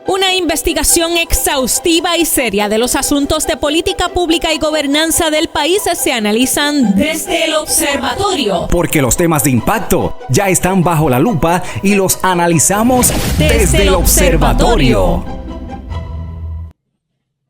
Una investigación exhaustiva y seria de los asuntos de política pública y gobernanza del país se analizan desde el observatorio. Porque los temas de impacto ya están bajo la lupa y los analizamos desde el observatorio.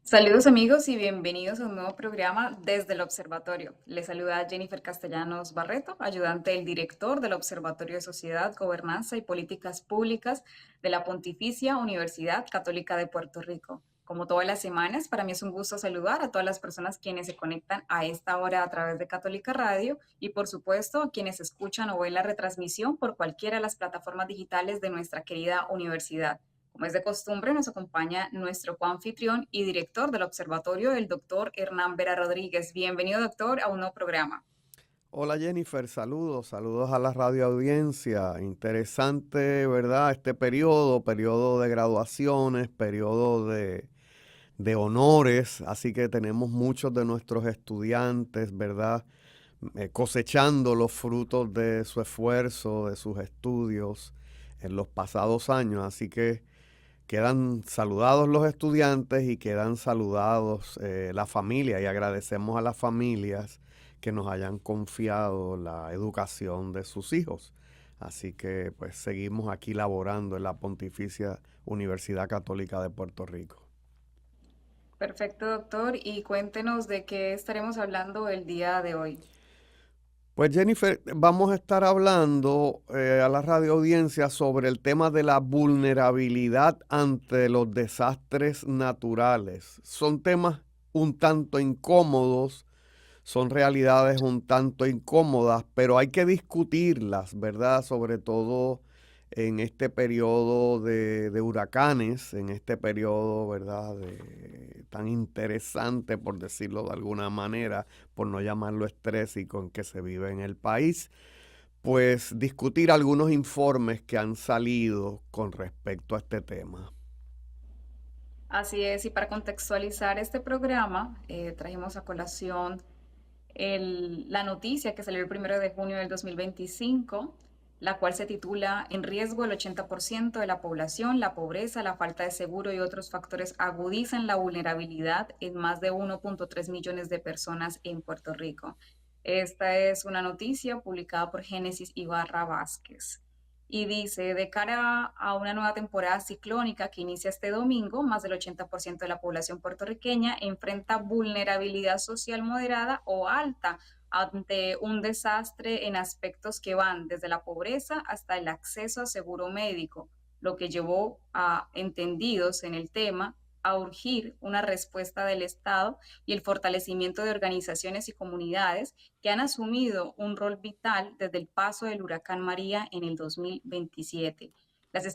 Saludos amigos y bienvenidos a un nuevo programa desde el Observatorio. Les saluda Jennifer Castellanos Barreto, ayudante del director del Observatorio de Sociedad, Gobernanza y Políticas Públicas de la Pontificia Universidad Católica de Puerto Rico. Como todas las semanas, para mí es un gusto saludar a todas las personas quienes se conectan a esta hora a través de Católica Radio y por supuesto a quienes escuchan o ven la retransmisión por cualquiera de las plataformas digitales de nuestra querida universidad. Como es de costumbre, nos acompaña nuestro coanfitrión y director del observatorio, el doctor Hernán Vera Rodríguez. Bienvenido, doctor, a un nuevo programa. Hola Jennifer, saludos a la radioaudiencia. Interesante, ¿verdad? Este periodo de graduaciones, periodo de honores, así que tenemos muchos de nuestros estudiantes, ¿verdad? Cosechando los frutos de su esfuerzo, de sus estudios en los pasados años, así que quedan saludados los estudiantes y quedan saludados la familia, y agradecemos a las familias que nos hayan confiado la educación de sus hijos. Así que pues seguimos aquí laborando en la Pontificia Universidad Católica de Puerto Rico. Perfecto, doctor. Y cuéntenos de qué estaremos hablando el día de hoy. Pues Jennifer, vamos a estar hablando a la radioaudiencia sobre el tema de la vulnerabilidad ante los desastres naturales. Son temas un tanto incómodos, son realidades un tanto incómodas, pero hay que discutirlas, ¿verdad? Sobre todo en este periodo de huracanes, en este periodo, ¿verdad? Tan interesante, por decirlo de alguna manera, por no llamarlo estrésico, en que se vive en el país, pues discutir algunos informes que han salido con respecto a este tema. Así es, y para contextualizar este programa, trajimos a colación la noticia que salió el 1 de junio del 2025, la cual se titula En riesgo el 80% de la población, la pobreza, la falta de seguro y otros factores agudizan la vulnerabilidad en más de 1.3 millones de personas en Puerto Rico. Esta es una noticia publicada por Génesis Ibarra Vázquez. Y dice, de cara a una nueva temporada ciclónica que inicia este domingo, más del 80% de la población puertorriqueña enfrenta vulnerabilidad social moderada o alta ante un desastre en aspectos que van desde la pobreza hasta el acceso a seguro médico, lo que llevó a entendidos en el tema a urgir una respuesta del Estado y el fortalecimiento de organizaciones y comunidades que han asumido un rol vital desde el paso del huracán María en el 2027. Las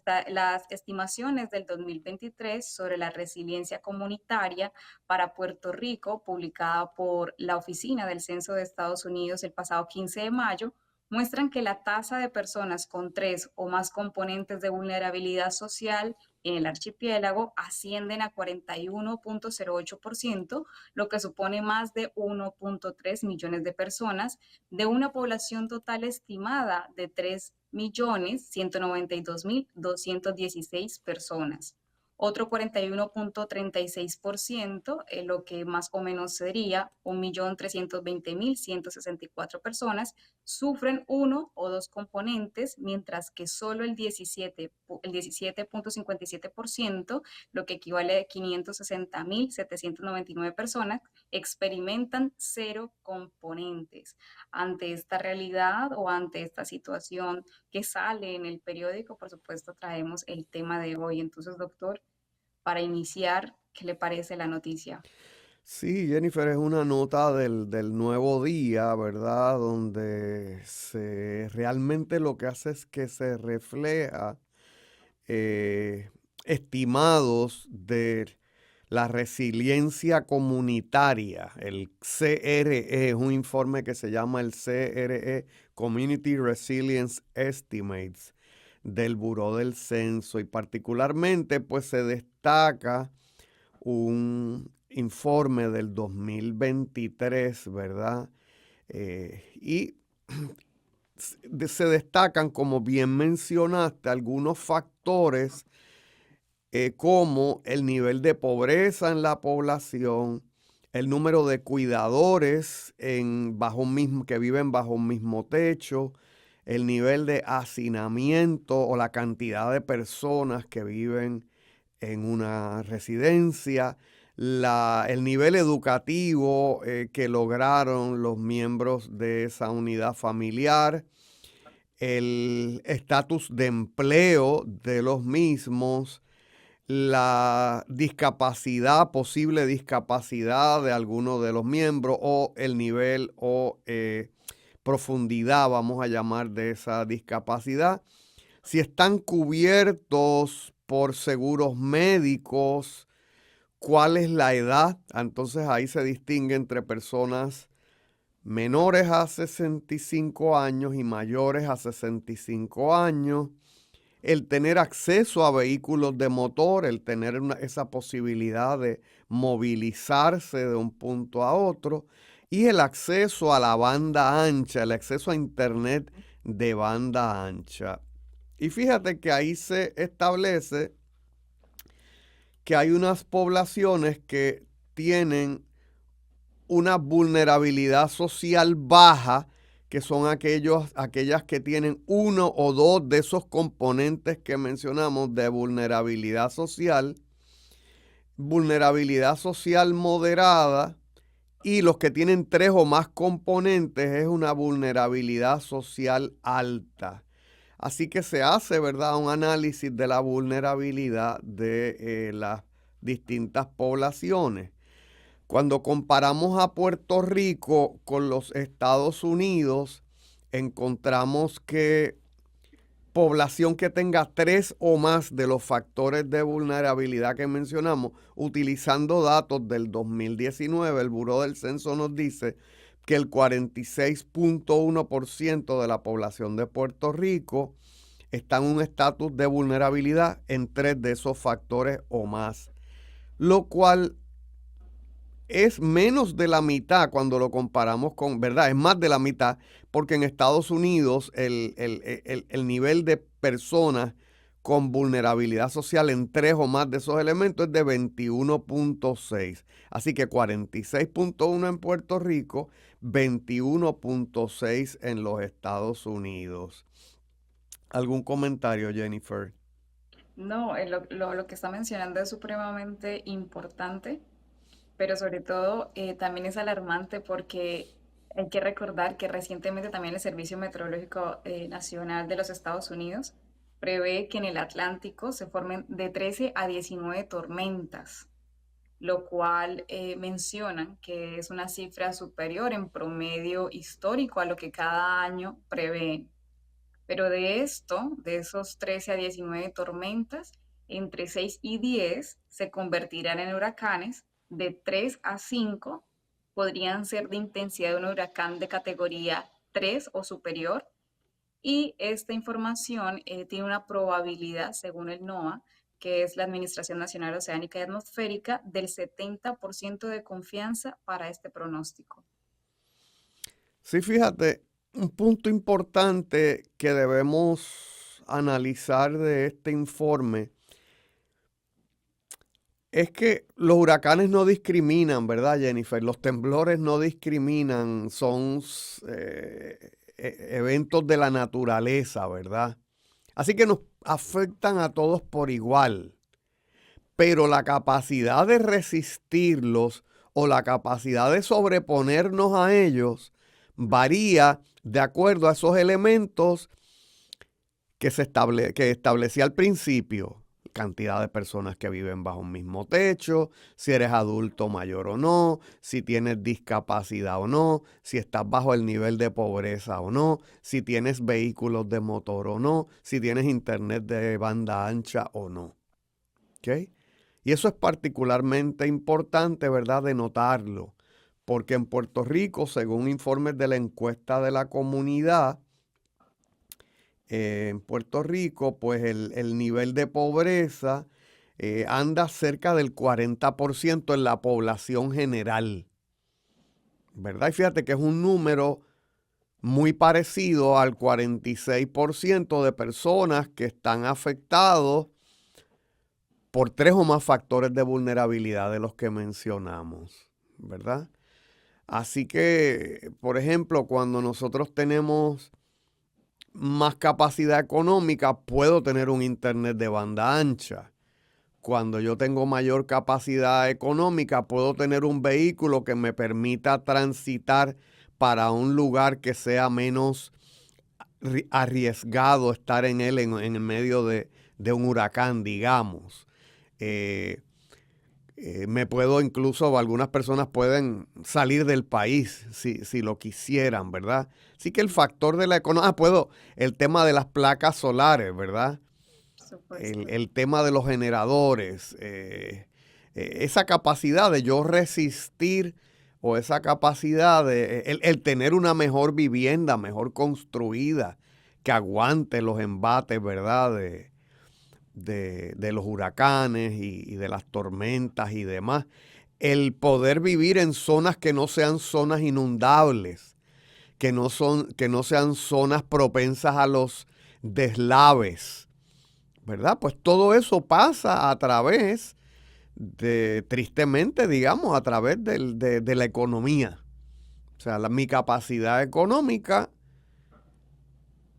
estimaciones del 2023 sobre la resiliencia comunitaria para Puerto Rico, publicada por la Oficina del Censo de Estados Unidos el pasado 15 de mayo, muestran que la tasa de personas con 3 o más componentes de vulnerabilidad social en el archipiélago ascienden a 41.08%, lo que supone más de 1.3 millones de personas, de una población total estimada de 3.192.216 personas. Otro 41.36%, lo que más o menos sería 1.320.164 personas, sufren uno o dos componentes, mientras que solo el 17.57%, lo que equivale a 560.799 personas, experimentan cero componentes. Ante esta realidad o ante esta situación que sale en el periódico, por supuesto, traemos el tema de hoy. Entonces, doctor, para iniciar, ¿qué le parece la noticia? Sí, Jennifer, es una nota del Nuevo Día, ¿verdad? Donde realmente lo que hace es que se refleja estimados de la resiliencia comunitaria. El CRE es un informe que se llama el CRE, Community Resilience Estimates, del Buró del Censo, y particularmente pues se destaca un informe del 2023, ¿verdad? Y se destacan, como bien mencionaste, algunos factores como el nivel de pobreza en la población, el número de cuidadores que viven bajo un mismo techo, el nivel de hacinamiento o la cantidad de personas que viven en una residencia, el nivel educativo que lograron los miembros de esa unidad familiar, el estatus de empleo de los mismos, la discapacidad, posible discapacidad de alguno de los miembros o el nivel o profundidad, vamos a llamar, de esa discapacidad. Si están cubiertos por seguros médicos, cuál es la edad. Entonces ahí se distingue entre personas menores a 65 años y mayores a 65 años. El tener acceso a vehículos de motor, el tener esa posibilidad de movilizarse de un punto a otro, y el acceso a la banda ancha, el acceso a internet de banda ancha. Y fíjate que ahí se establece que hay unas poblaciones que tienen una vulnerabilidad social baja, que son aquellas que tienen uno o dos de esos componentes que mencionamos de vulnerabilidad social moderada, y los que tienen 3 o más componentes es una vulnerabilidad social alta. Así que se hace, ¿verdad?, un análisis de la vulnerabilidad de las distintas poblaciones. Cuando comparamos a Puerto Rico con los Estados Unidos, encontramos que población que tenga 3 o más de los factores de vulnerabilidad que mencionamos, utilizando datos del 2019, el Buró del Censo nos dice que el 46.1% de la población de Puerto Rico está en un estatus de vulnerabilidad en 3 de esos factores o más, lo cual es menos de la mitad cuando lo comparamos con, ¿verdad? Es más de la mitad, porque en Estados Unidos el nivel de personas con vulnerabilidad social en 3 o más de esos elementos es de 21.6. Así que 46.1 en Puerto Rico, 21.6 en los Estados Unidos. ¿Algún comentario, Jennifer? No, lo que está mencionando es supremamente importante, pero sobre todo también es alarmante porque hay que recordar que recientemente también el Servicio Meteorológico Nacional de los Estados Unidos prevé que en el Atlántico se formen de 13 a 19 tormentas, lo cual mencionan que es una cifra superior en promedio histórico a lo que cada año prevén. Pero de esos 13 a 19 tormentas, entre 6 y 10 se convertirán en huracanes, de 3 a 5 podrían ser de intensidad de un huracán de categoría 3 o superior, y esta información tiene una probabilidad, según el NOAA, que es la Administración Nacional Oceánica y Atmosférica, del 70% de confianza para este pronóstico. Sí, fíjate, un punto importante que debemos analizar de este informe es que los huracanes no discriminan, ¿verdad, Jennifer? Los temblores no discriminan, son eventos de la naturaleza, ¿verdad? Así que nos afectan a todos por igual, pero la capacidad de resistirlos o la capacidad de sobreponernos a ellos varía de acuerdo a esos elementos que establecía al principio. Cantidad de personas que viven bajo un mismo techo, si eres adulto mayor o no, si tienes discapacidad o no, si estás bajo el nivel de pobreza o no, si tienes vehículos de motor o no, si tienes internet de banda ancha o no. ¿Ok? Y eso es particularmente importante, ¿verdad?, de notarlo, porque en Puerto Rico, según informes de la encuesta de la comunidad, en Puerto Rico, pues el nivel de pobreza anda cerca del 40% en la población general, ¿verdad? Y fíjate que es un número muy parecido al 46% de personas que están afectados por 3 o más factores de vulnerabilidad de los que mencionamos, ¿verdad? Así que, por ejemplo, cuando nosotros tenemos más capacidad económica, puedo tener un internet de banda ancha. Cuando yo tengo mayor capacidad económica, puedo tener un vehículo que me permita transitar para un lugar que sea menos arriesgado estar en él en el medio de un huracán, digamos. Me puedo incluso, algunas personas pueden salir del país si lo quisieran, ¿verdad? Así que el factor de la economía, el tema de las placas solares, ¿verdad? El tema de los generadores, esa capacidad de yo resistir o esa capacidad de el tener una mejor vivienda, mejor construida, que aguante los embates, ¿verdad? De los huracanes y de las tormentas y demás. El poder vivir en zonas que no sean zonas inundables, que no sean zonas propensas a los deslaves, ¿verdad? Pues todo eso pasa a través tristemente, digamos, a través de la economía. O sea, mi capacidad económica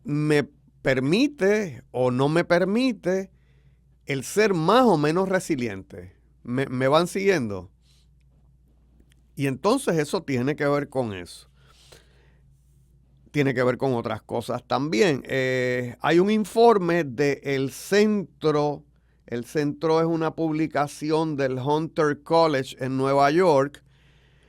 me permite o no me permite el ser más o menos resiliente. ¿Me van siguiendo? Y entonces eso tiene que ver con eso. Tiene que ver con otras cosas también. Hay un informe del Centro. El Centro es una publicación del Hunter College en Nueva York.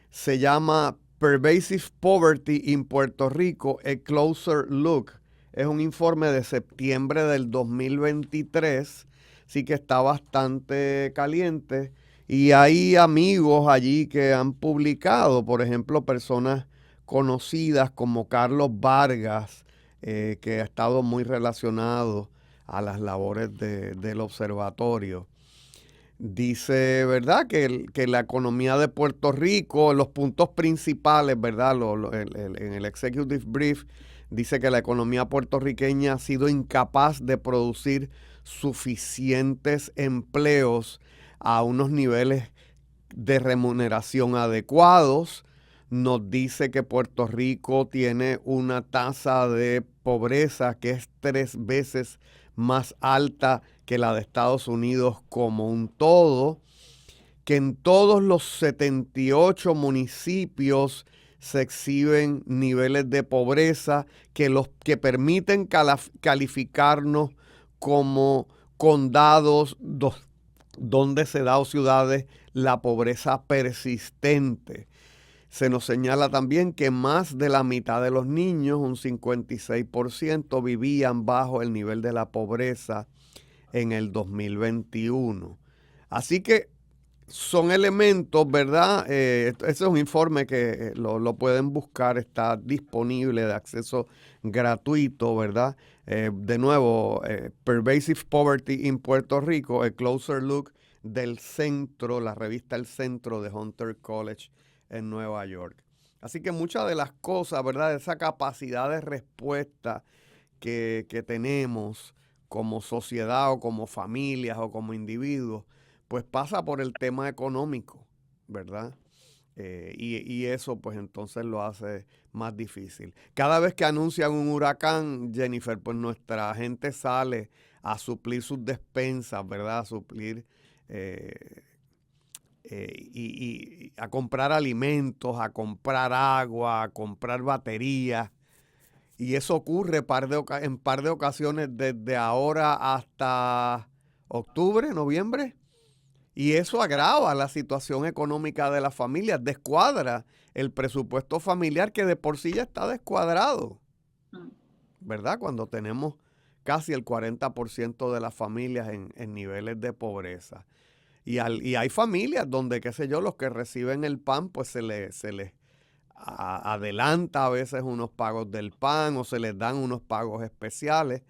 Se llama Pervasive Poverty in Puerto Rico, a Closer Look. Es un informe de septiembre del 2023. Sí que está bastante caliente. Y hay amigos allí que han publicado, por ejemplo, personas conocidas como Carlos Vargas, que ha estado muy relacionado a las labores del observatorio. Dice, ¿verdad?, que la economía de Puerto Rico, los puntos principales, ¿verdad?, en el Executive Brief, dice que la economía puertorriqueña ha sido incapaz de producir suficientes empleos a unos niveles de remuneración adecuados. Nos dice que Puerto Rico tiene una tasa de pobreza que es 3 veces más alta que la de Estados Unidos como un todo, que en todos los 78 municipios se exhiben niveles de pobreza que permiten calificarnos como condados donde se da o ciudades la pobreza persistente. Se nos señala también que más de la mitad de los niños, un 56%, vivían bajo el nivel de la pobreza en el 2021. Así que son elementos, ¿verdad? Ese es un informe que lo pueden buscar, está disponible de acceso gratuito, ¿verdad? De nuevo, Pervasive Poverty in Puerto Rico, a Closer Look del Centro, la revista El Centro de Hunter College en Nueva York. Así que muchas de las cosas, ¿verdad?, esa capacidad de respuesta que tenemos como sociedad o como familias o como individuos, pues pasa por el tema económico, ¿verdad? Y eso pues entonces lo hace más difícil. Cada vez que anuncian un huracán, Jennifer, pues nuestra gente sale a suplir sus despensas, ¿verdad? A suplir y a comprar alimentos, a comprar agua, a comprar baterías. Y eso ocurre en par de ocasiones desde ahora hasta octubre, noviembre. Y eso agrava la situación económica de las familias, descuadra el presupuesto familiar que de por sí ya está descuadrado, ¿verdad? Cuando tenemos casi el 40% de las familias en niveles de pobreza. Y hay familias donde, qué sé yo, los que reciben el PAN, pues se les adelanta a veces unos pagos del PAN o se les dan unos pagos especiales,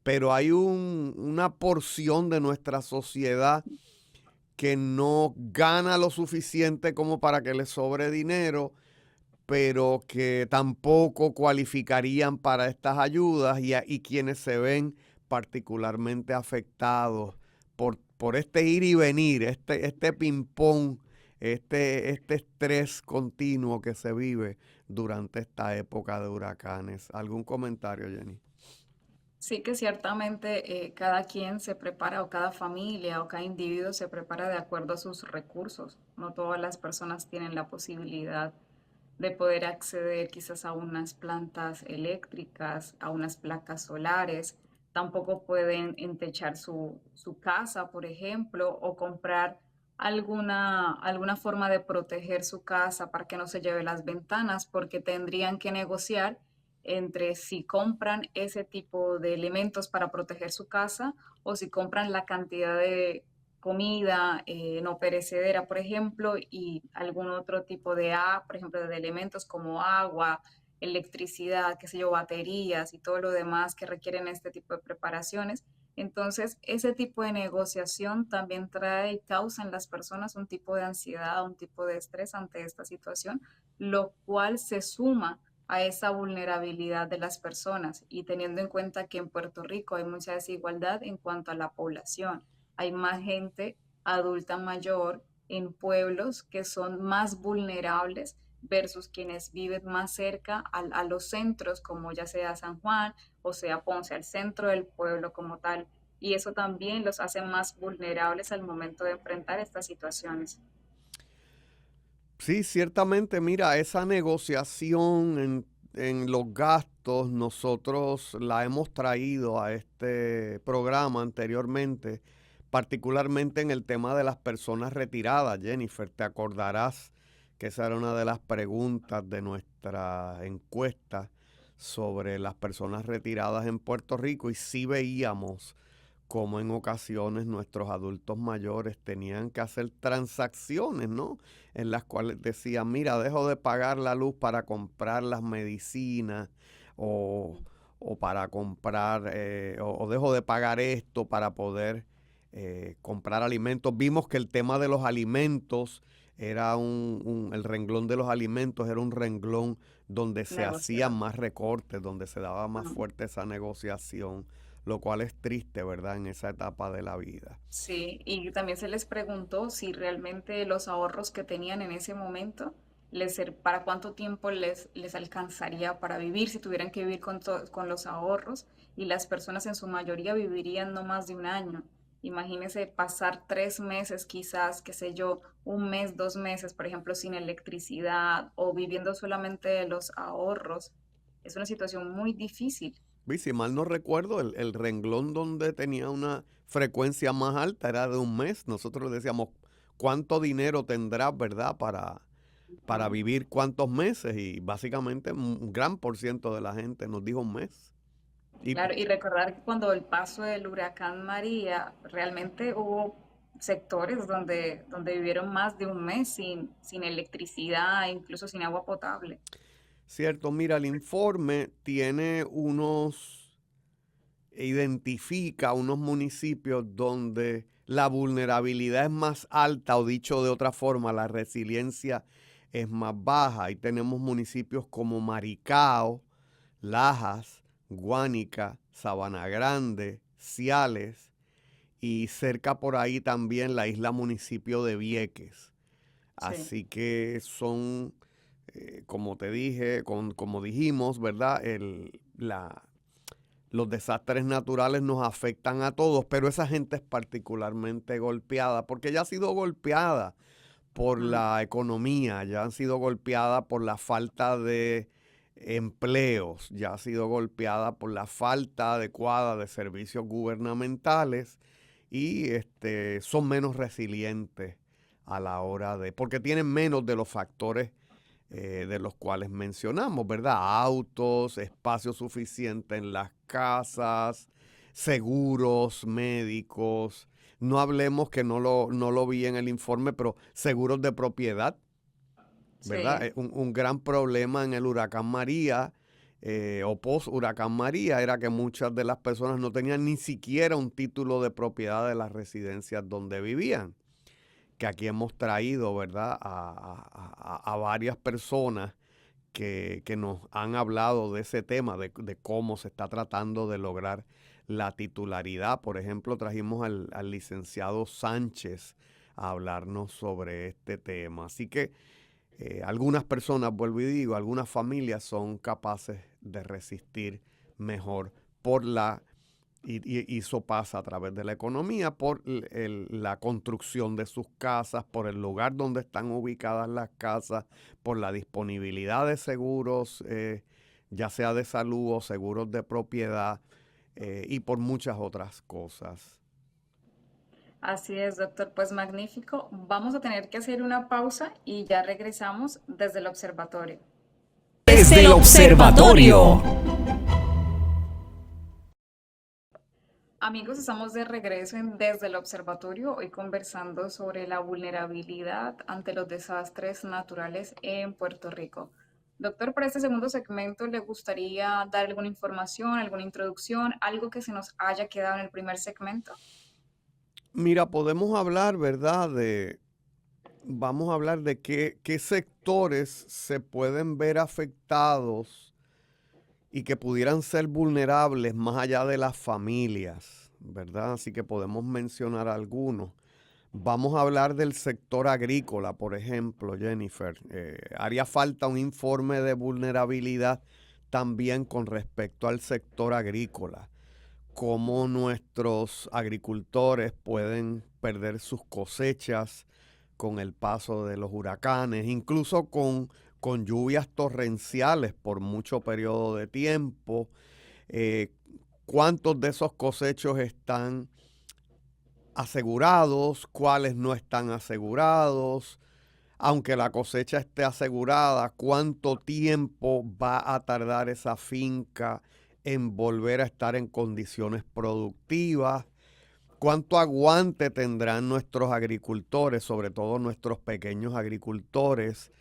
pero hay una porción de nuestra sociedad que no gana lo suficiente como para que les sobre dinero, pero que tampoco cualificarían para estas ayudas y quienes se ven particularmente afectados por este ir y venir, este ping-pong, este estrés continuo que se vive durante esta época de huracanes. ¿Algún comentario, Jenny? Sí, que ciertamente cada quien se prepara, o cada familia o cada individuo se prepara de acuerdo a sus recursos. No todas las personas tienen la posibilidad de poder acceder quizás a unas plantas eléctricas, a unas placas solares. Tampoco pueden entechar su casa, por ejemplo, o comprar alguna forma de proteger su casa para que no se lleve las ventanas, porque tendrían que negociar entre si compran ese tipo de elementos para proteger su casa o si compran la cantidad de comida no perecedera, por ejemplo, y algún otro tipo por ejemplo, de elementos como agua, electricidad, qué sé yo, baterías y todo lo demás que requieren este tipo de preparaciones. Entonces, ese tipo de negociación también trae y causa en las personas un tipo de ansiedad, un tipo de estrés ante esta situación, lo cual se suma a esa vulnerabilidad de las personas, y teniendo en cuenta que en Puerto Rico hay mucha desigualdad en cuanto a la población. Hay más gente adulta mayor en pueblos que son más vulnerables versus quienes viven más cerca a los centros, como ya sea San Juan o sea Ponce, al centro del pueblo como tal. Y eso también los hace más vulnerables al momento de enfrentar estas situaciones. Sí, ciertamente, mira, esa negociación en los gastos, nosotros la hemos traído a este programa anteriormente, particularmente en el tema de las personas retiradas. Jennifer, te acordarás que esa era una de las preguntas de nuestra encuesta sobre las personas retiradas en Puerto Rico, y sí veíamos como en ocasiones nuestros adultos mayores tenían que hacer transacciones, ¿no? En las cuales decían, mira, dejo de pagar la luz para comprar las medicinas, o para comprar, o dejo de pagar esto para poder comprar alimentos. Vimos que el tema de los alimentos era el renglón de los alimentos era un renglón donde se hacían más recortes, donde se daba más fuerte esa negociación, lo cual es triste, ¿verdad?, en esa etapa de la vida. Sí, y también se les preguntó si realmente los ahorros que tenían en ese momento, para cuánto tiempo les alcanzaría para vivir, si tuvieran que vivir con los ahorros, y las personas en su mayoría vivirían no más de un año. Imagínense pasar 3 meses quizás, qué sé yo, un mes, 2 meses, por ejemplo, sin electricidad o viviendo solamente de los ahorros. Es una situación muy difícil. Y si mal no recuerdo, el renglón donde tenía una frecuencia más alta era de un mes. Nosotros decíamos, ¿cuánto dinero tendrás, verdad, para vivir cuántos meses? Y básicamente un gran por ciento de la gente nos dijo un mes. Claro, y recordar que cuando el paso del huracán María, realmente hubo sectores donde vivieron más de un mes sin electricidad, incluso sin agua potable. Cierto, mira, el informe identifica unos municipios donde la vulnerabilidad es más alta, o dicho de otra forma, la resiliencia es más baja. Ahí tenemos municipios como Maricao, Lajas, Guánica, Sabana Grande, Ciales, y cerca por ahí también la isla municipio de Vieques. Sí. Así que son, como te dije, como dijimos, ¿verdad? Los desastres naturales nos afectan a todos, pero esa gente es particularmente golpeada porque ya ha sido golpeada por la economía, ya han sido golpeada por la falta de empleos, ya ha sido golpeada por la falta adecuada de servicios gubernamentales, y son menos resilientes a la hora porque tienen menos de los factores de los cuales mencionamos, ¿verdad? Autos, espacio suficiente en las casas, seguros médicos. No hablemos, que no lo vi en el informe, pero seguros de propiedad, ¿verdad? Sí. Un gran problema en el huracán María, o post huracán María, era que muchas de las personas no tenían ni siquiera un título de propiedad de las residencias donde vivían. Que aquí hemos traído, ¿verdad?, a varias personas que nos han hablado de ese tema, de cómo se está tratando de lograr la titularidad. Por ejemplo, trajimos al licenciado Sánchez a hablarnos sobre este tema. Así que algunas personas, vuelvo y digo, algunas familias son capaces de resistir mejor y eso pasa a través de la economía, por la construcción de sus casas, por el lugar donde están ubicadas las casas, por la disponibilidad de seguros, ya sea de salud o seguros de propiedad, y por muchas otras cosas. Así es, doctor. Pues magnífico. Vamos a tener que hacer una pausa y ya regresamos desde el observatorio. Desde el observatorio. Amigos, estamos de regreso Desde el Observatorio, hoy conversando sobre la vulnerabilidad ante los desastres naturales en Puerto Rico. Doctor, para este segundo segmento, ¿le gustaría dar alguna información, alguna introducción, algo que se nos haya quedado en el primer segmento? Mira, podemos hablar, ¿verdad? Vamos a hablar de qué sectores se pueden ver afectados y que pudieran ser vulnerables más allá de las familias, ¿verdad? Así que podemos mencionar algunos. Vamos a hablar del sector agrícola, por ejemplo, Jennifer. Haría falta un informe de vulnerabilidad también con respecto al sector agrícola. Cómo nuestros agricultores pueden perder sus cosechas con el paso de los huracanes, incluso con lluvias torrenciales por mucho periodo de tiempo. ¿Cuántos de esos cosechos están asegurados? ¿Cuáles no están asegurados? Aunque la cosecha esté asegurada, ¿cuánto tiempo va a tardar esa finca en volver a estar en condiciones productivas? ¿Cuánto aguante tendrán nuestros agricultores, sobre todo nuestros pequeños agricultores,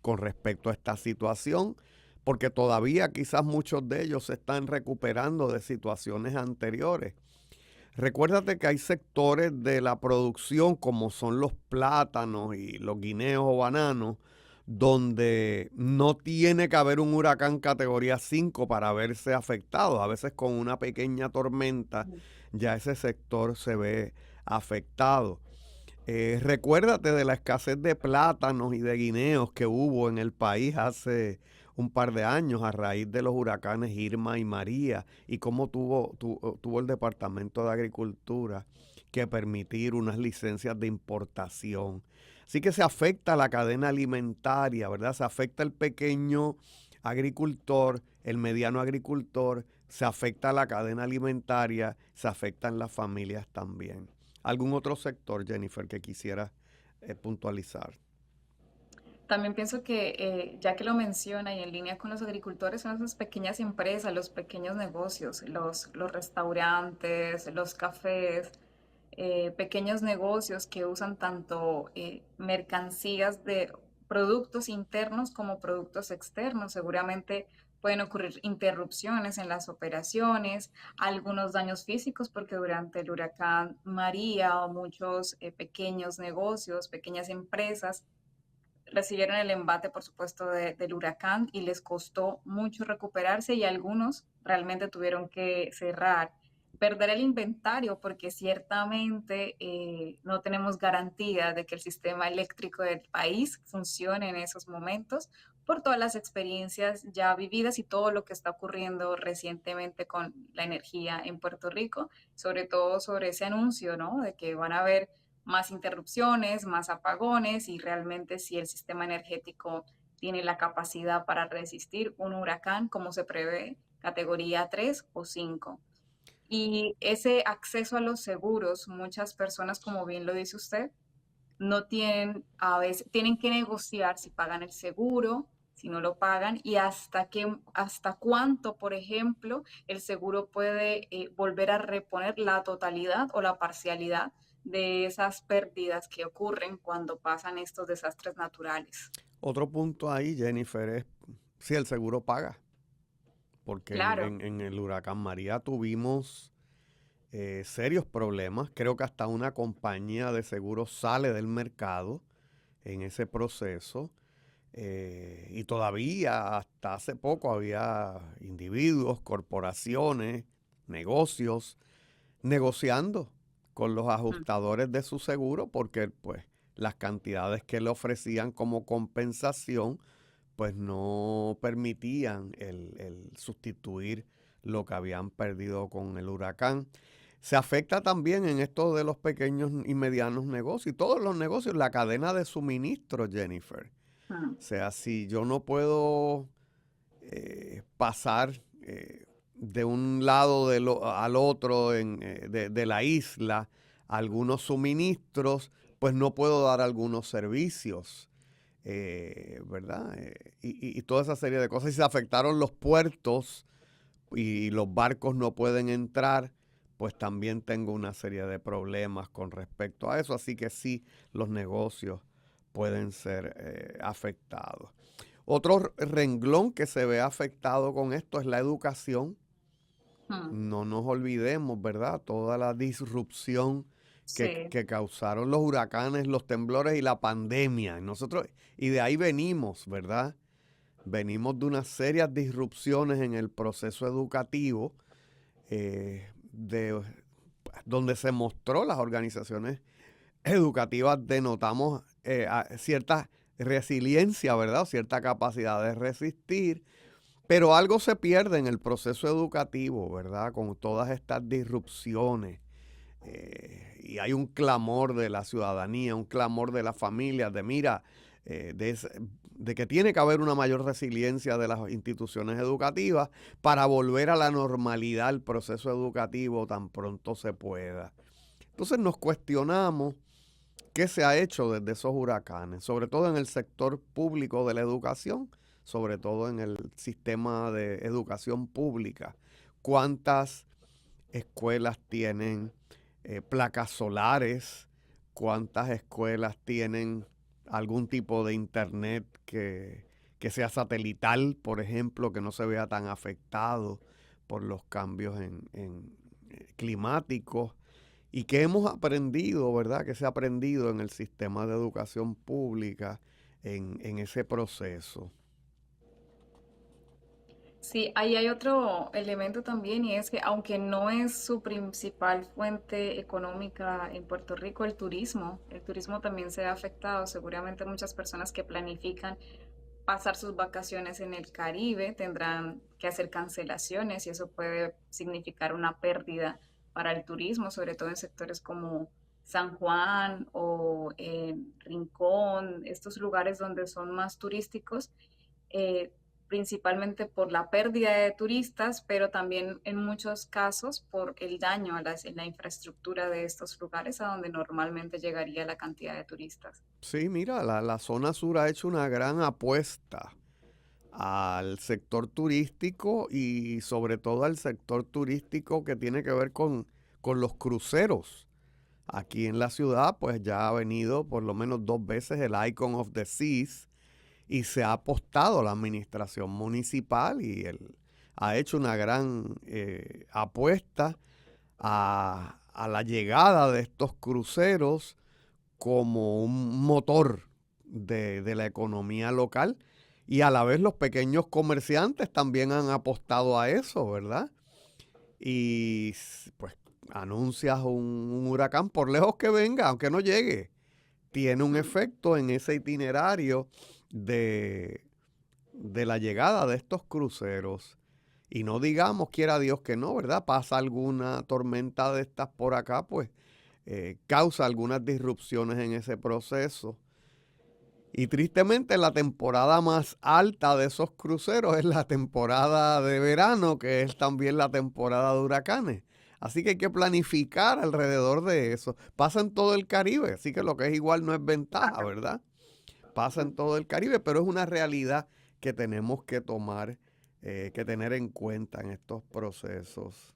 con respecto a esta situación? Porque todavía quizás muchos de ellos se están recuperando de situaciones anteriores. Recuérdate que hay sectores de la producción, como son los plátanos y los guineos o bananos, donde no tiene que haber un huracán categoría 5 para verse afectado. A veces con una pequeña tormenta ya ese sector se ve afectado. Recuérdate de la escasez de plátanos y de guineos que hubo en el país hace un par de años a raíz de los huracanes Irma y María, y cómo tuvo el Departamento de Agricultura que permitir unas licencias de importación. Así que se afecta la cadena alimentaria, ¿verdad? Se afecta el pequeño agricultor, el mediano agricultor, se afecta la cadena alimentaria, se afectan las familias también. ¿Algún otro sector, Jennifer, que quisieras puntualizar? También pienso que, ya que lo menciona y en línea con los agricultores, son esas pequeñas empresas, los pequeños negocios, los restaurantes, los cafés, pequeños negocios que usan tanto mercancías de productos internos como productos externos. Seguramente pueden ocurrir interrupciones en las operaciones, algunos daños físicos, porque durante el huracán María o muchos pequeños negocios, pequeñas empresas, recibieron el embate, por supuesto, del huracán y les costó mucho recuperarse y algunos realmente tuvieron que cerrar, perder el inventario porque ciertamente no tenemos garantía de que el sistema eléctrico del país funcione en esos momentos por todas las experiencias ya vividas y todo lo que está ocurriendo recientemente con la energía en Puerto Rico, sobre todo sobre ese anuncio, ¿no? De que van a haber más interrupciones, más apagones y realmente si el sistema energético tiene la capacidad para resistir un huracán como se prevé, categoría 3 o 5. Y ese acceso a los seguros, muchas personas, como bien lo dice usted, no tienen, a veces tienen que negociar si pagan el seguro, si no lo pagan y hasta cuánto, por ejemplo, el seguro puede volver a reponer la totalidad o la parcialidad de esas pérdidas que ocurren cuando pasan estos desastres naturales. Otro punto ahí, Jennifer, es si el seguro paga. Porque Claro. en el huracán María tuvimos serios problemas. Creo que hasta una compañía de seguros sale del mercado en ese proceso. Y todavía hasta hace poco había individuos, corporaciones, negocios, negociando con los ajustadores de su seguro, porque pues las cantidades que le ofrecían como compensación pues no permitían el sustituir lo que habían perdido con el huracán. Se afecta también en esto de los pequeños y medianos negocios y todos los negocios, la cadena de suministro, Jennifer. O sea, si yo no puedo pasar de un lado al otro de la isla algunos suministros, pues no puedo dar algunos servicios, ¿verdad? Y toda esa serie de cosas. Y se afectaron los puertos y los barcos no pueden entrar, pues también tengo una serie de problemas con respecto a eso. Así que sí, los negocios pueden ser afectados. Otro renglón que se ve afectado con esto es la educación. No nos olvidemos, ¿verdad? Toda la disrupción que causaron los huracanes, los temblores y la pandemia. Y de ahí venimos, ¿verdad? Venimos de unas serias disrupciones en el proceso educativo, donde se mostró las organizaciones educativas denotamos cierta resiliencia, ¿verdad? Cierta capacidad de resistir, pero algo se pierde en el proceso educativo, ¿verdad? Con todas estas disrupciones. Y hay un clamor de la ciudadanía, un clamor de las familias, de que tiene que haber una mayor resiliencia de las instituciones educativas para volver a la normalidad el proceso educativo tan pronto se pueda. Entonces nos cuestionamos qué se ha hecho desde esos huracanes, sobre todo en el sector público de la educación, sobre todo en el sistema de educación pública. ¿Cuántas escuelas tienen placas solares? ¿Cuántas escuelas tienen algún tipo de internet que sea satelital, por ejemplo, que no se vea tan afectado por los cambios climáticos? ¿Y qué hemos aprendido, verdad? ¿Qué se ha aprendido en el sistema de educación pública en ese proceso? Sí, ahí hay otro elemento también y es que aunque no es su principal fuente económica en Puerto Rico, el turismo también se ha afectado. Seguramente muchas personas que planifican pasar sus vacaciones en el Caribe tendrán que hacer cancelaciones y eso puede significar una pérdida para el turismo, sobre todo en sectores como San Juan o Rincón, estos lugares donde son más turísticos. Principalmente por la pérdida de turistas, pero también en muchos casos por el daño en la infraestructura de estos lugares a donde normalmente llegaría la cantidad de turistas. Sí, mira, la zona sur ha hecho una gran apuesta al sector turístico y sobre todo al sector turístico que tiene que ver con los cruceros. Aquí en la ciudad pues ya ha venido por lo menos 2 veces el Icon of the Seas, y se ha apostado la administración municipal y él ha hecho una gran apuesta a la llegada de estos cruceros como un motor de la economía local, y a la vez los pequeños comerciantes también han apostado a eso, ¿verdad? Y pues anuncias un huracán, por lejos que venga, aunque no llegue, tiene un efecto en ese itinerario de la llegada de estos cruceros. Y no digamos, quiera Dios que no, ¿verdad? Pasa alguna tormenta de estas por acá, pues causa algunas disrupciones en ese proceso. Y tristemente la temporada más alta de esos cruceros es la temporada de verano, que es también la temporada de huracanes. Así que hay que planificar alrededor de eso. Pasa en todo el Caribe, así que lo que es igual no es ventaja, ¿verdad? Pasa en todo el Caribe, pero es una realidad que tenemos que tomar, que tener en cuenta en estos procesos.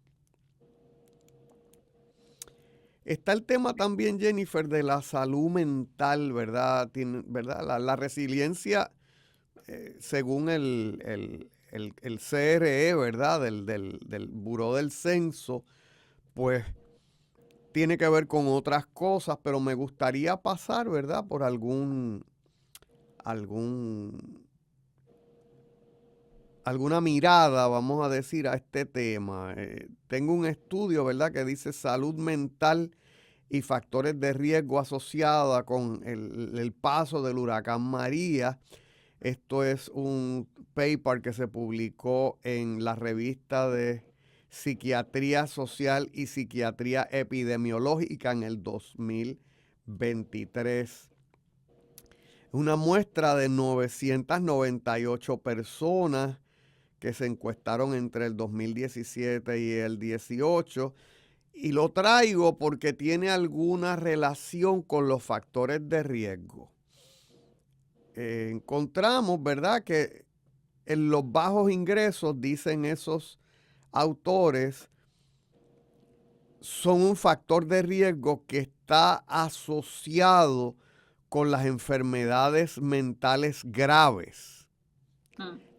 Está el tema también, Jennifer, de la salud mental, ¿verdad? ¿Verdad? La resiliencia, según el CRE, ¿verdad? Del Buró del Censo, pues tiene que ver con otras cosas, pero me gustaría pasar, ¿verdad? Por alguna mirada, vamos a decir, a este tema. Tengo un estudio, ¿verdad?, que dice salud mental y factores de riesgo asociados con el paso del huracán María. Esto es un paper que se publicó en la revista de Psiquiatría Social y Psiquiatría Epidemiológica en el 2023. Una muestra de 998 personas que se encuestaron entre el 2017 y el 18. Y lo traigo porque tiene alguna relación con los factores de riesgo. Encontramos, ¿verdad?, que en los bajos ingresos, dicen esos autores, son un factor de riesgo que está asociado con las enfermedades mentales graves.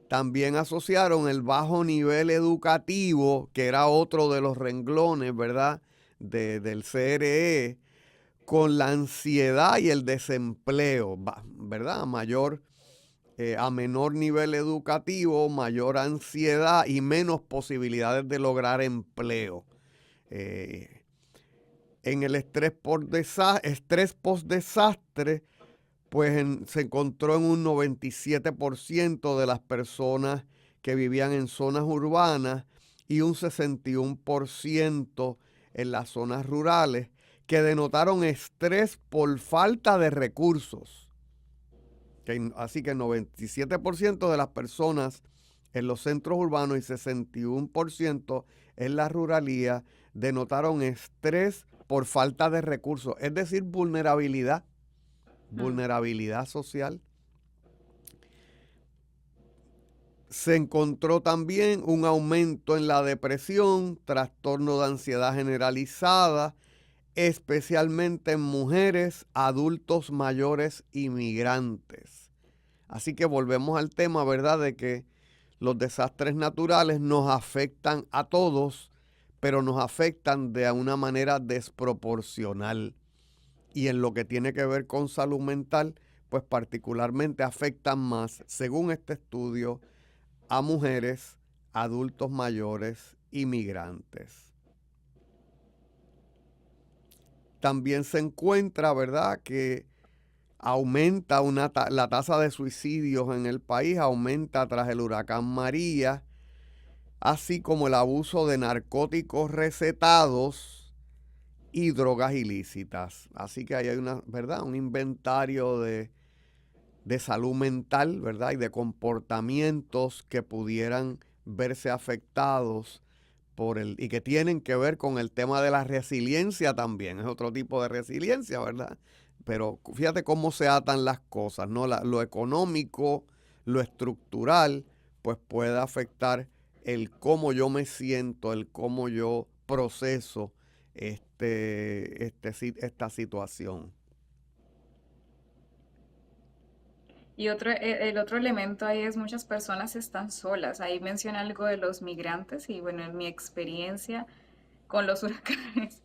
También asociaron el bajo nivel educativo, que era otro de los renglones, ¿verdad?, del CRE, con la ansiedad y el desempleo, ¿verdad? A menor nivel educativo, mayor ansiedad y menos posibilidades de lograr empleo. En el estrés post-desastre, pues se encontró en un 97% de las personas que vivían en zonas urbanas y un 61% en las zonas rurales, que denotaron estrés por falta de recursos. Así que el 97% de las personas en los centros urbanos y 61% en la ruralía denotaron estrés por falta de recursos, es decir, vulnerabilidad social. Se encontró también un aumento en la depresión, trastorno de ansiedad generalizada, especialmente en mujeres, adultos mayores y migrantes. Así que volvemos al tema, ¿verdad?, de que los desastres naturales nos afectan a todos, pero nos afectan de una manera desproporcional. Y en lo que tiene que ver con salud mental, pues particularmente afectan más, según este estudio, a mujeres, adultos mayores y migrantes. También se encuentra, ¿verdad?, que aumenta la tasa de suicidios en el país, aumenta tras el huracán María, así como el abuso de narcóticos recetados y drogas ilícitas. Así que ahí hay un inventario de salud mental, ¿verdad?, y de comportamientos que pudieran verse afectados y que tienen que ver con el tema de la resiliencia también. Es otro tipo de resiliencia, ¿verdad? Pero fíjate cómo se atan las cosas, ¿no? Lo económico, lo estructural, pues puede afectar el cómo yo me siento, el cómo yo proceso esta situación. Y el otro elemento ahí es muchas personas están solas. Ahí menciona algo de los migrantes y bueno, en mi experiencia con los huracanes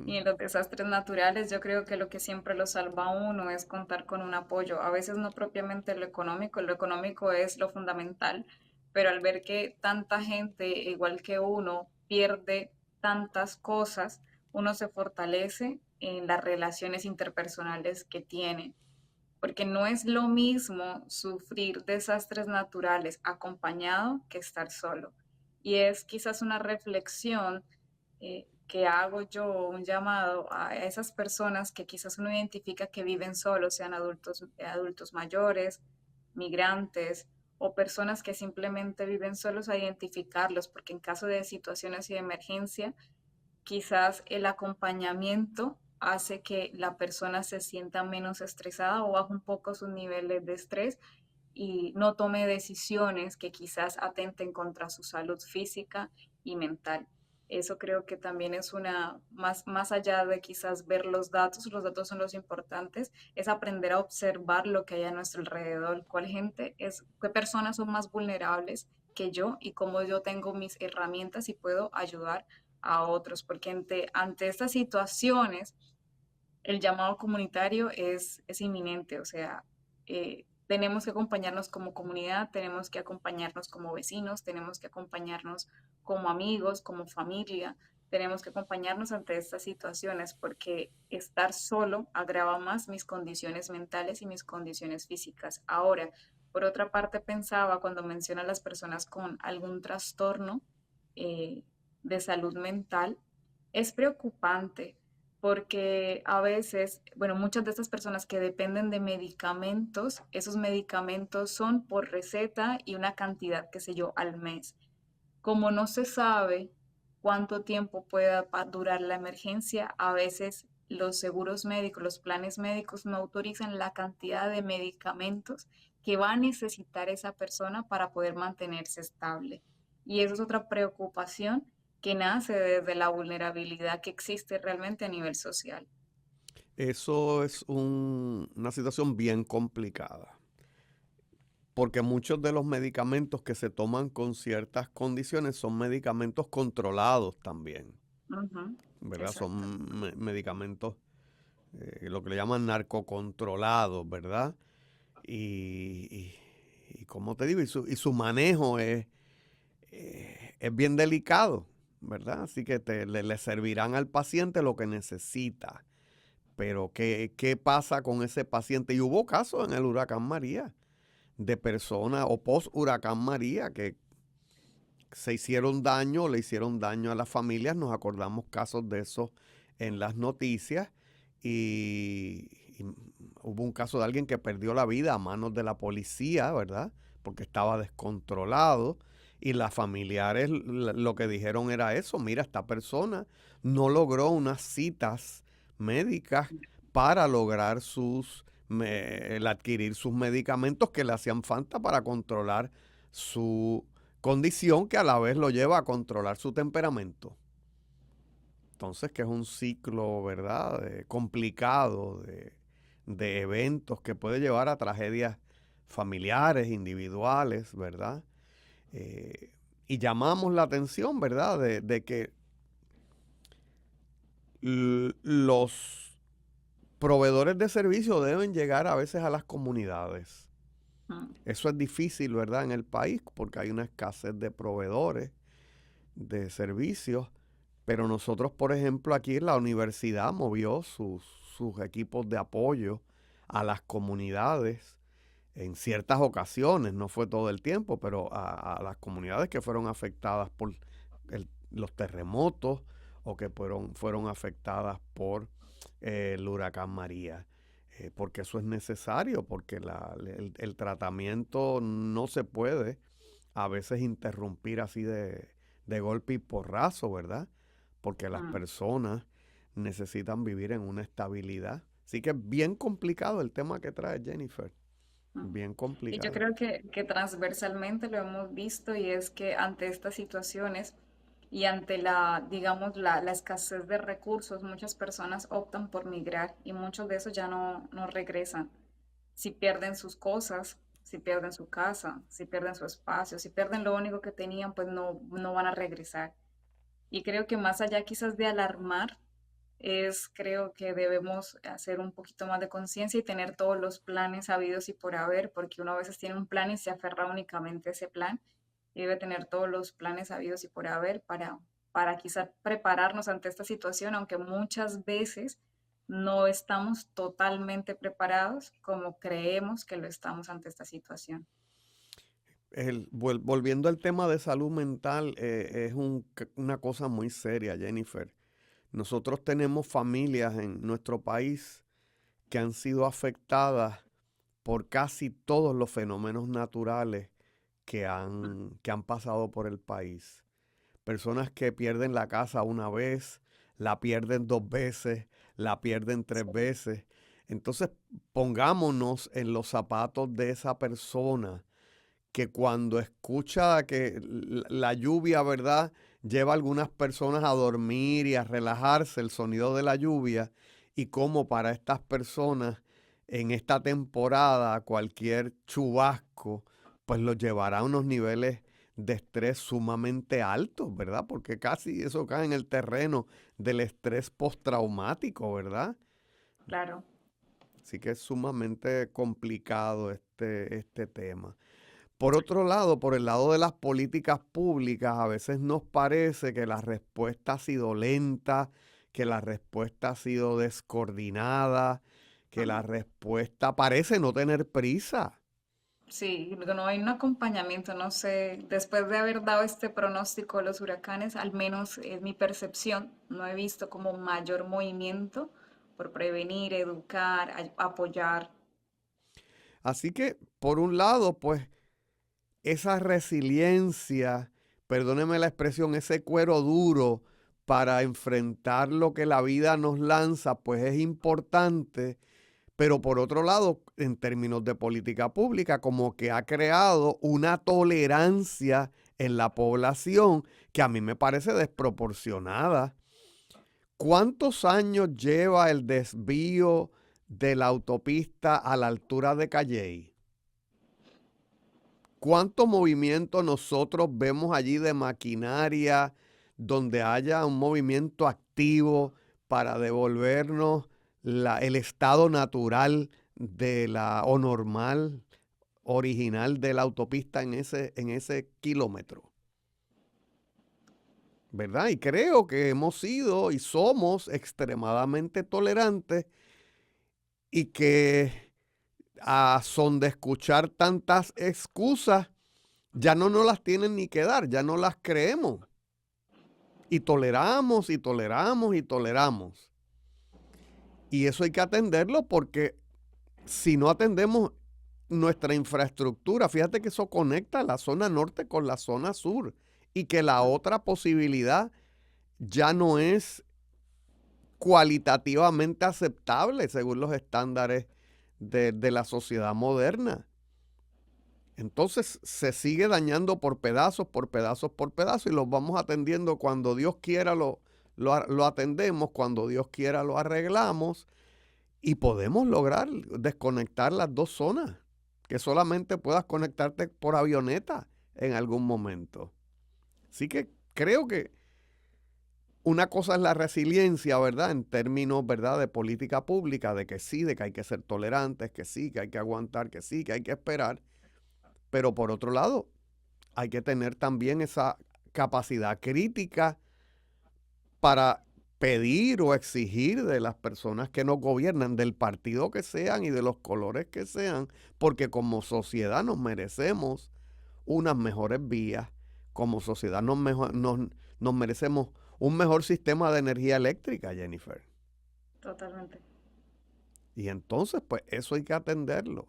y en los desastres naturales, yo creo que lo que siempre lo salva a uno es contar con un apoyo. A veces no propiamente lo económico es lo fundamental, pero al ver que tanta gente, igual que uno, pierde tantas cosas, uno se fortalece en las relaciones interpersonales que tiene porque no es lo mismo sufrir desastres naturales acompañado que estar solo. Y es quizás una reflexión que hago yo, un llamado a esas personas que quizás uno identifica que viven solos, sean adultos mayores, migrantes o personas que simplemente viven solos, a identificarlos, porque en caso de situaciones y de emergencia, quizás el acompañamiento hace que la persona se sienta menos estresada o baje un poco sus niveles de estrés y no tome decisiones que quizás atenten contra su salud física y mental. Eso creo que también es más allá de quizás ver los datos son los importantes, es aprender a observar lo que hay a nuestro alrededor, qué personas son más vulnerables que yo y cómo yo tengo mis herramientas y puedo ayudar a otros, porque ante estas situaciones el llamado comunitario es inminente, o sea, tenemos que acompañarnos como comunidad, tenemos que acompañarnos como vecinos, tenemos que acompañarnos como amigos, como familia, tenemos que acompañarnos ante estas situaciones porque estar solo agrava más mis condiciones mentales y mis condiciones físicas. Ahora, por otra parte, pensaba cuando menciona a las personas con algún trastorno eh, de salud mental, es preocupante porque a veces, bueno, muchas de estas personas que dependen de medicamentos, esos medicamentos son por receta y una cantidad, qué sé yo, al mes. Como no se sabe cuánto tiempo pueda durar la emergencia, a veces los seguros médicos, los planes médicos no autorizan la cantidad de medicamentos que va a necesitar esa persona para poder mantenerse estable. Y eso es otra preocupación que nace desde la vulnerabilidad que existe realmente a nivel social. Eso es una situación bien complicada, porque muchos de los medicamentos que se toman con ciertas condiciones son medicamentos controlados también, Ujú, ¿verdad? exacto. Son medicamentos, lo que le llaman narcocontrolados, ¿verdad? Y como te digo, y su manejo es bien delicado, ¿verdad? Así que le servirán al paciente lo que necesita. Pero ¿qué pasa con ese paciente? Y hubo casos en el huracán María de personas o post huracán María que se hicieron daño, le hicieron daño a las familias. Nos acordamos casos de esos en las noticias y hubo un caso de alguien que perdió la vida a manos de la policía, ¿verdad? Porque estaba descontrolado y las familiares lo que dijeron era eso: mira, esta persona no logró unas citas médicas para lograr el adquirir sus medicamentos que le hacían falta para controlar su condición, que a la vez lo lleva a controlar su temperamento. Entonces, que es un ciclo, ¿verdad?, complicado de eventos que puede llevar a tragedias familiares, individuales, ¿verdad? Y llamamos la atención, ¿verdad?, de que los proveedores de servicios deben llegar a veces a las comunidades. Mm, Eso es difícil, ¿verdad?, en el país porque hay una escasez de proveedores de servicios, pero nosotros, por ejemplo, aquí en la universidad movió sus equipos de apoyo a las comunidades en ciertas ocasiones, no fue todo el tiempo, pero a las comunidades que fueron afectadas por los terremotos o que fueron afectadas por el huracán María. Porque eso es necesario, porque el tratamiento no se puede a veces interrumpir así de golpe y porrazo, ¿verdad? Porque las mm, personas necesitan vivir en una estabilidad. Así que es bien complicado el tema que trae Jennifer, mm. bien Y yo complicado. creo que transversalmente lo hemos visto y es que ante estas situaciones y ante la, digamos, la escasez de recursos, muchas personas optan por migrar y muchos de esos ya no regresan. Si pierden sus cosas, si pierden su casa, si pierden su espacio, si pierden lo único que tenían, pues no van a regresar. Y creo que más allá quizás de alarmar, creo que debemos hacer un poquito más de conciencia y tener todos los planes habidos y por haber, porque uno a veces tiene un plan y se aferra únicamente a ese plan y debe tener todos los planes habidos y por haber para quizás prepararnos ante esta situación, aunque muchas veces no estamos totalmente preparados como creemos que lo estamos ante esta situación. Volviendo al tema de salud mental, es una cosa muy seria, Jennifer. Nosotros tenemos familias en nuestro país que han sido afectadas por casi todos los fenómenos naturales que han pasado por el país. Personas que pierden la casa una vez, la pierden 2 veces, la pierden 3 veces. Entonces, pongámonos en los zapatos de esa persona que cuando escucha que la lluvia, ¿verdad?, lleva a algunas personas a dormir y a relajarse, el sonido de la lluvia, y cómo para estas personas en esta temporada cualquier chubasco pues los llevará a unos niveles de estrés sumamente altos, ¿verdad? Porque casi eso cae en el terreno del estrés postraumático, ¿verdad? Claro. Así que es sumamente complicado este tema. Por otro lado, por el lado de las políticas públicas, a veces nos parece que la respuesta ha sido lenta, que la respuesta ha sido descoordinada, que la respuesta parece no tener prisa. Sí, no hay un acompañamiento, no sé, después de haber dado este pronóstico de los huracanes, al menos es mi percepción, no he visto como mayor movimiento por prevenir, educar, apoyar. Así que, por un lado, pues, esa resiliencia, perdóneme la expresión, ese cuero duro para enfrentar lo que la vida nos lanza, pues es importante. Pero por otro lado, en términos de política pública, como que ha creado una tolerancia en la población que a mí me parece desproporcionada. ¿Cuántos años lleva el desvío de la autopista a la altura de Calley? ¿Cuánto movimiento nosotros vemos allí de maquinaria donde haya un movimiento activo para devolvernos el estado natural o normal, original de la autopista en ese kilómetro? ¿Verdad? Y creo que hemos sido y somos extremadamente tolerantes y que a son de escuchar tantas excusas, ya no nos las tienen ni que dar, ya no las creemos. Y toleramos y toleramos y toleramos. Y eso hay que atenderlo porque si no atendemos nuestra infraestructura, fíjate que eso conecta la zona norte con la zona sur y que la otra posibilidad ya no es cualitativamente aceptable según los estándares de la sociedad moderna. Entonces se sigue dañando por pedazos, por pedazos, por pedazos y los vamos atendiendo cuando Dios quiera lo atendemos, cuando Dios quiera lo arreglamos y podemos lograr desconectar las dos zonas, que solamente puedas conectarte por avioneta en algún momento. Así que creo que una cosa es la resiliencia, ¿verdad? En términos, ¿verdad?, de política pública, de que sí, de que hay que ser tolerantes, que sí, que hay que aguantar, que sí, que hay que esperar. Pero por otro lado, hay que tener también esa capacidad crítica para pedir o exigir de las personas que nos gobiernan, del partido que sean y de los colores que sean, porque como sociedad nos merecemos unas mejores vías, como sociedad nos merecemos un mejor sistema de energía eléctrica, Jennifer. Totalmente. Y entonces, pues eso hay que atenderlo.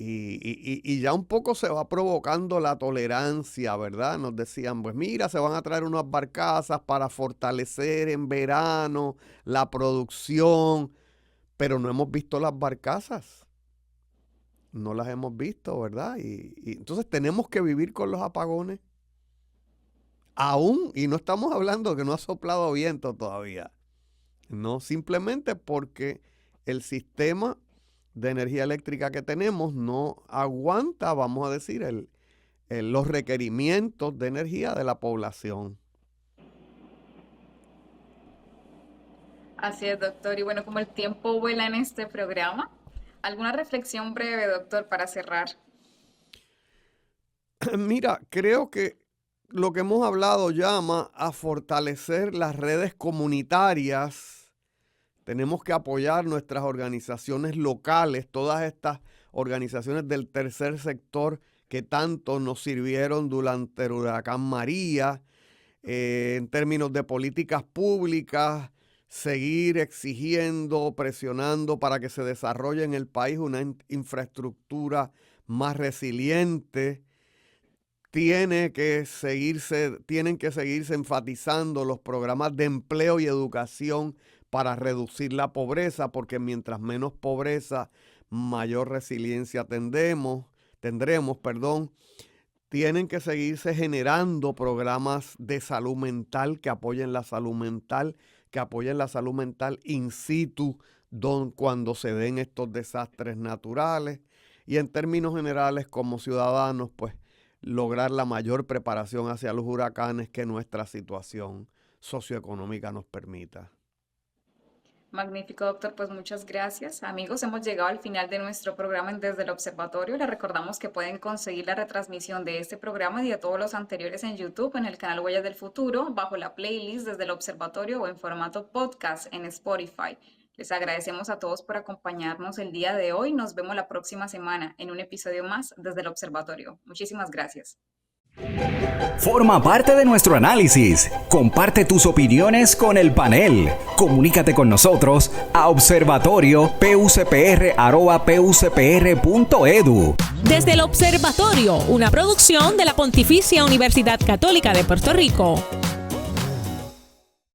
Y ya un poco se va provocando la tolerancia, ¿verdad? Nos decían, pues mira, se van a traer unas barcazas para fortalecer en verano la producción, pero no hemos visto las barcazas. No las hemos visto, ¿verdad? Y entonces tenemos que vivir con los apagones. Aún, y no estamos hablando que no ha soplado viento todavía. No, simplemente porque el sistema de energía eléctrica que tenemos no aguanta, vamos a decir, los requerimientos de energía de la población. Así es, doctor. Y bueno, como el tiempo vuela en este programa, ¿alguna reflexión breve, doctor, para cerrar? Mira, creo que lo que hemos hablado llama a fortalecer las redes comunitarias. Tenemos que apoyar nuestras organizaciones locales, todas estas organizaciones del tercer sector que tanto nos sirvieron durante el huracán María. En términos de políticas públicas, seguir exigiendo, presionando para que se desarrolle en el país una infraestructura más resiliente. Tienen que seguirse enfatizando los programas de empleo y educación para reducir la pobreza, porque mientras menos pobreza, mayor resiliencia tendremos. Tienen que seguirse generando programas de salud mental que apoyen la salud mental, in situ cuando se den estos desastres naturales. Y en términos generales, como ciudadanos, pues lograr la mayor preparación hacia los huracanes que nuestra situación socioeconómica nos permita. Magnífico, doctor. Pues muchas gracias. Amigos, hemos llegado al final de nuestro programa en Desde el Observatorio. Les recordamos que pueden conseguir la retransmisión de este programa y de todos los anteriores en YouTube, en el canal Huellas del Futuro, bajo la playlist Desde el Observatorio o en formato podcast en Spotify. Les agradecemos a todos por acompañarnos el día de hoy. Nos vemos la próxima semana en un episodio más Desde el Observatorio. Muchísimas gracias. Forma parte de nuestro análisis. Comparte tus opiniones con el panel. Comunícate con nosotros a observatorio.pucpr@pucpr.edu. Desde el Observatorio, una producción de la Pontificia Universidad Católica de Puerto Rico.